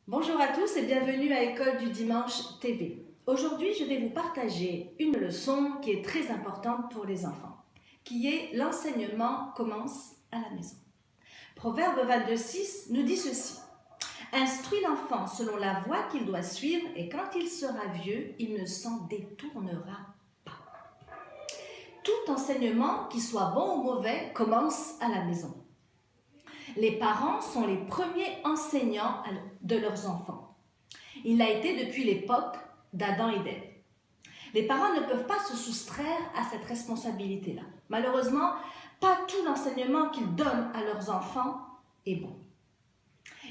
Bonjour à tous et bienvenue à École du Dimanche TV. Aujourd'hui, je vais vous partager une leçon qui est très importante pour les enfants, qui est l'enseignement commence à la maison. Proverbe 22:6 nous dit ceci. Instruis l'enfant selon la voie qu'il doit suivre et quand il sera vieux, il ne s'en détournera pas. Tout enseignement, qu'il soit bon ou mauvais, commence à la maison. Les parents sont les premiers enseignants de leurs enfants. Il l'a été depuis l'époque d'Adam et d'Ève. Les parents ne peuvent pas se soustraire à cette responsabilité-là. Malheureusement, pas tout l'enseignement qu'ils donnent à leurs enfants est bon.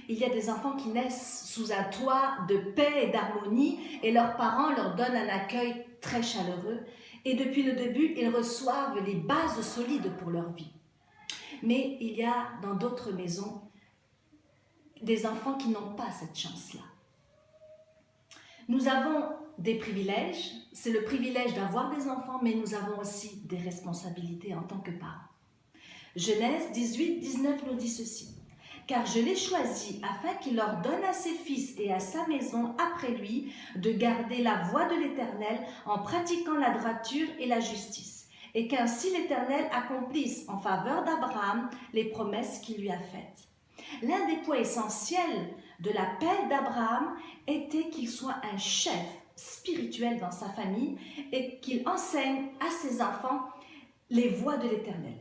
Il y a des enfants qui naissent sous un toit de paix et d'harmonie et leurs parents leur donnent un accueil très chaleureux et depuis le début, ils reçoivent les bases solides pour leur vie. Mais il y a dans d'autres maisons des enfants qui n'ont pas cette chance-là. Nous avons des privilèges, c'est le privilège d'avoir des enfants, mais nous avons aussi des responsabilités en tant que parents. Genèse 18:19 nous dit ceci. « Car je l'ai choisi afin qu'il leur donne à ses fils et à sa maison après lui de garder la voie de l'Éternel en pratiquant la droiture et la justice, et qu'ainsi l'Éternel accomplisse en faveur d'Abraham les promesses qu'il lui a faites. » L'un des points essentiels de l'appel d'Abraham était qu'il soit un chef spirituel dans sa famille et qu'il enseigne à ses enfants les voies de l'Éternel.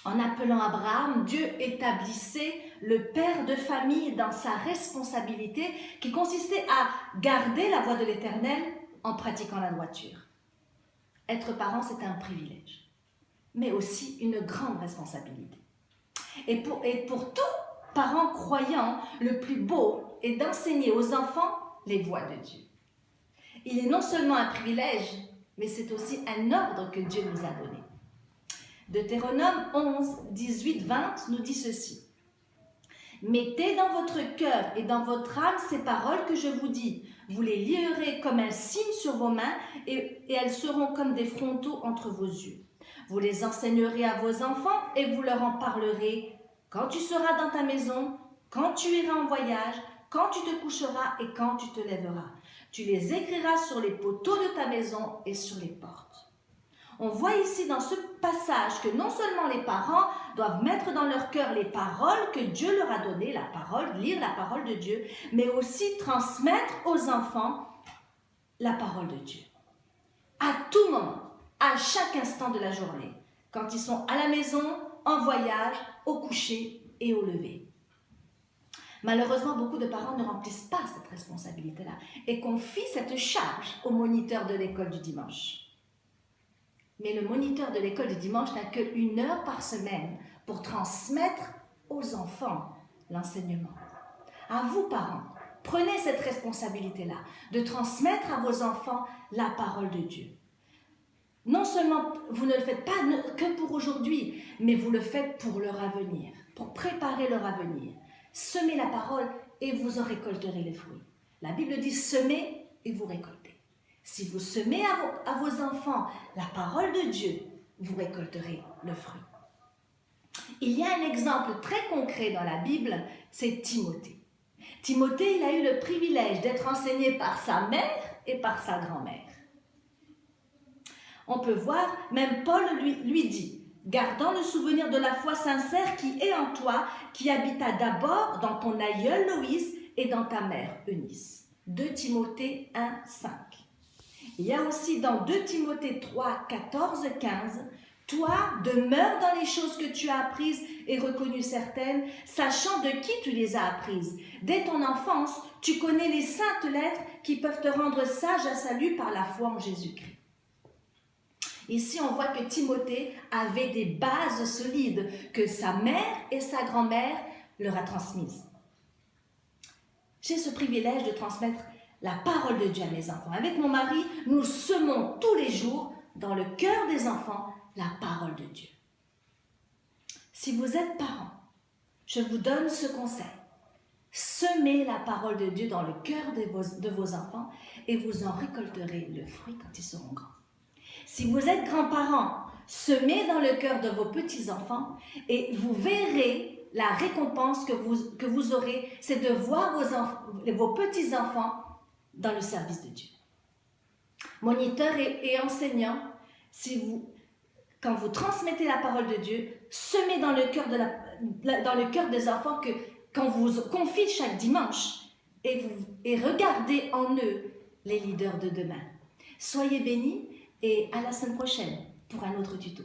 En appelant Abraham, Dieu établissait le père de famille dans sa responsabilité qui consistait à garder la voie de l'Éternel en pratiquant la droiture. Être parent, c'est un privilège, mais aussi une grande responsabilité. Et pour tout parent croyant, le plus beau est d'enseigner aux enfants les voies de Dieu. Il est non seulement un privilège, mais c'est aussi un ordre que Dieu nous a donné. Deutéronome 11:18-20 nous dit ceci. « Mettez dans votre cœur et dans votre âme ces paroles que je vous dis. Vous les lierez comme un signe sur vos mains et elles seront comme des frontaux entre vos yeux. Vous les enseignerez à vos enfants et vous leur en parlerez quand tu seras dans ta maison, quand tu iras en voyage, quand tu te coucheras et quand tu te lèveras. Tu les écriras sur les poteaux de ta maison et sur les portes. » On voit ici dans ce passage que non seulement les parents doivent mettre dans leur cœur les paroles que Dieu leur a données, la parole, lire la parole de Dieu, mais aussi transmettre aux enfants la parole de Dieu. À tout moment, à chaque instant de la journée, quand ils sont à la maison, en voyage, au coucher et au lever. Malheureusement, beaucoup de parents ne remplissent pas cette responsabilité-là et confient cette charge au moniteur de l'école du dimanche. Mais le moniteur de l'école du dimanche n'a qu'1 heure par semaine pour transmettre aux enfants l'enseignement. À vous, parents, prenez cette responsabilité-là de transmettre à vos enfants la parole de Dieu. Non seulement vous ne le faites pas que pour aujourd'hui, mais vous le faites pour leur avenir, pour préparer leur avenir. Semez la parole et vous en récolterez les fruits. La Bible dit semez et vous récoltez. Si vous semez à vos enfants la parole de Dieu, vous récolterez le fruit. Il y a un exemple très concret dans la Bible, c'est Timothée. Timothée, il a eu le privilège d'être enseigné par sa mère et par sa grand-mère. On peut voir, même Paul lui dit, « Gardant le souvenir de la foi sincère qui est en toi, qui habita d'abord dans ton aïeul Loïs et dans ta mère Eunice. » 2 Timothée 1:5. Il y a aussi dans 2 Timothée 3:14-15, « Toi, demeure dans les choses que tu as apprises et reconnues certaines, sachant de qui tu les as apprises. Dès ton enfance, tu connais les saintes lettres qui peuvent te rendre sage à salut par la foi en Jésus-Christ. » Ici, on voit que Timothée avait des bases solides que sa mère et sa grand-mère leur a transmises. J'ai ce privilège de transmettre la parole de Dieu à mes enfants. Avec mon mari, nous semons tous les jours dans le cœur des enfants la parole de Dieu. Si vous êtes parents, je vous donne ce conseil. Semez la parole de Dieu dans le cœur de vos enfants et vous en récolterez le fruit quand ils seront grands. Si vous êtes grands-parents, semez dans le cœur de vos petits-enfants et vous verrez la récompense que vous aurez, c'est de voir vos petits-enfants dans le service de Dieu. Moniteurs et enseignants, quand vous transmettez la parole de Dieu, semez dans le cœur des enfants qu'on vous confie chaque dimanche et regardez en eux les leaders de demain. Soyez bénis et à la semaine prochaine pour un autre tuto.